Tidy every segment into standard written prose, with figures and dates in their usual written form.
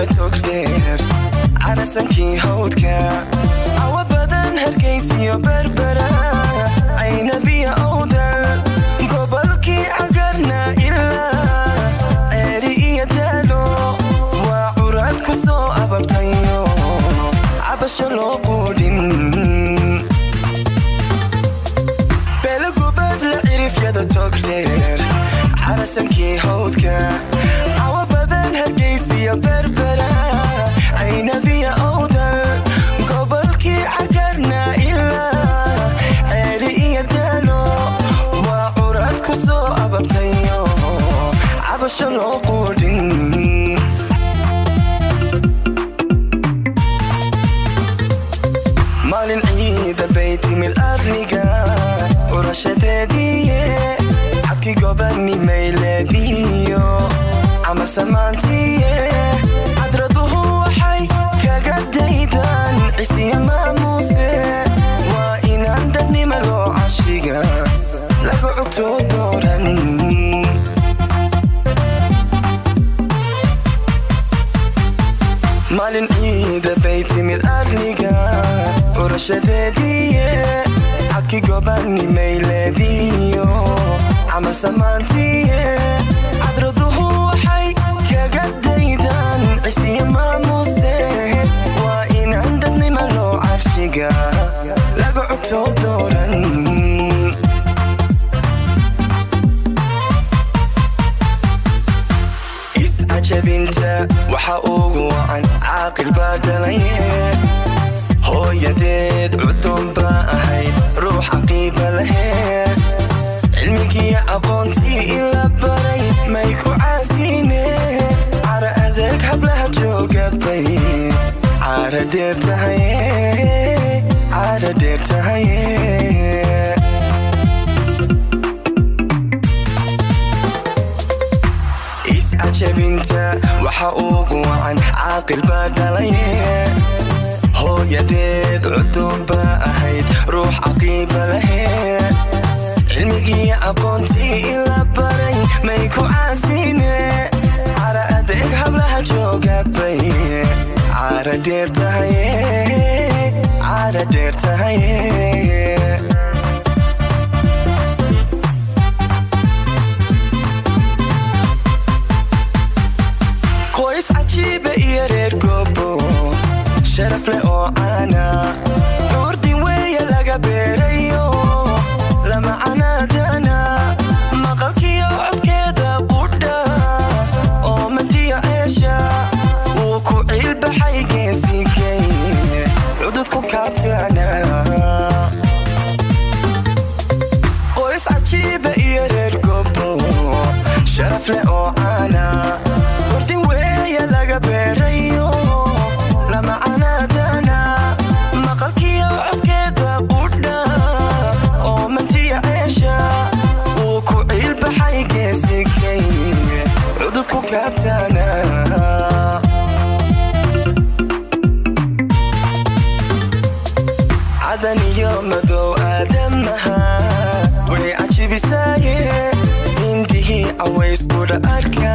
cirifyada togdheer carasankii hawdka cawa badan hargaysiyo berbera aynabiya owdal gobolkii cagarna ilaa ceeri iyo daalo waa curaad ku soo ababtayo cabasho loo quudhin beelagubad la cirifyada togdheer carasankii hawdka cawa badan hargaysiyo berbera aynabiya owdal gobolkii cagarna ilaa ceeri iyo daalo waa curaad ku soo ababtayo cabasho loo quudhin maalin ciida bay timid arniga urashadeediiye xabkii gobannimay leediyo camal samaantiiye cadraduhu waxay kaga daydaan cisiya maamuuse waa inaan dadnima loo cashiga lagu cugtoo dooran maalin ciida bay timid arniga urashadeediiye xabkii gobannimay leediyo camal samaantiiye cadraduhu waxay kaga daydaan cisiya maamuuse waa inaan dadnima loo carshiga lagu cugtoo dooran iscajabinta waxa ugu wacan caaqil baa dhalaye hooyadeed cudun baa ahayd ruux caqiiba laheed cilmigiiyo aqoontii ila baray may ku caasiine cara adeeg hablaha joogabay cara dheer tahaye iscajabinta waxa ugu wacan caaqil baa dhalaye hooyadeed cudun baa ahayd ruux caqiiba laheed cilmigiiyo aqoontii ila baray may ku caasiine cara adeeg hablaha joogabay cara dheer tahaye qoys cajiiba iyo reer gobo sharaf leh oo caana curdin weeye laga beerayo lama canaadana maqalkiyo codkeeda qudha oo madiya ceesha wuu ku ciilbaxay geesikay cudud ku kaabtaana qoys cajiiba iyo reer gobo sharaf leh oo caana curdin weeye laga beerayo lama canaadana maqalkiyo codkeeda qudha oo madiya ceesha wuu ku ciilbaxay geesikay cudud ku kaabtaana cadan iyo madow aadamaha way cajibisaaye indhihii cawayskudha arka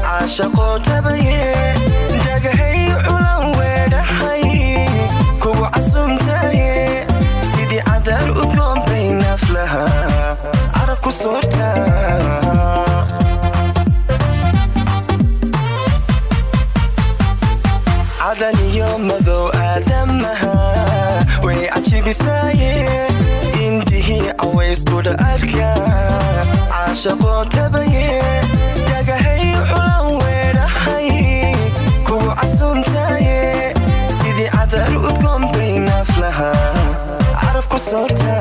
caashaqoo tabaye dhagahay culan weedhahay kugu casumtaye sidii cadar u goombay naflaha carab ku soorta cadan iyo madow aadamaha way cajibisaaye indhihii cawayskudha arka caashaqoo tabaye dhagahay culan weedhahay kugu casumtaye sidii cadar u goombay naflaha carab ku soorta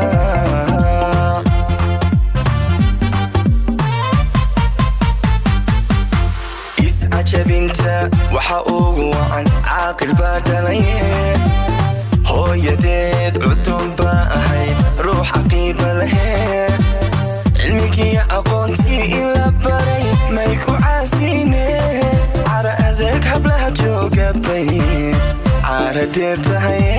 iscajabinta waxa ugu wacan caaqil baa dhalaye hooyadeed cudun baa ahayd ruux caqiiba laheed cilmigiiyo aqoontii ila baray may ku caasiine cara adeeg hablaha joogabay cara dheer tahaye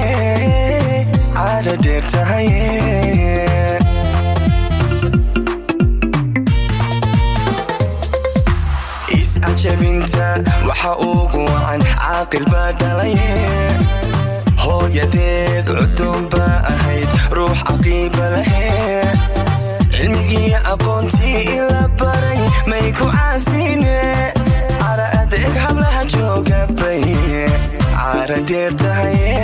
iscajabinta waxa ugu wacan caaqil baa dhalaye hooyadeed cudun baa ahayd ruux caqiiba lahee cilmigii aqoontii ila baray may ku caasine cara adeeg hablaha jooga bay cara dheer tahaye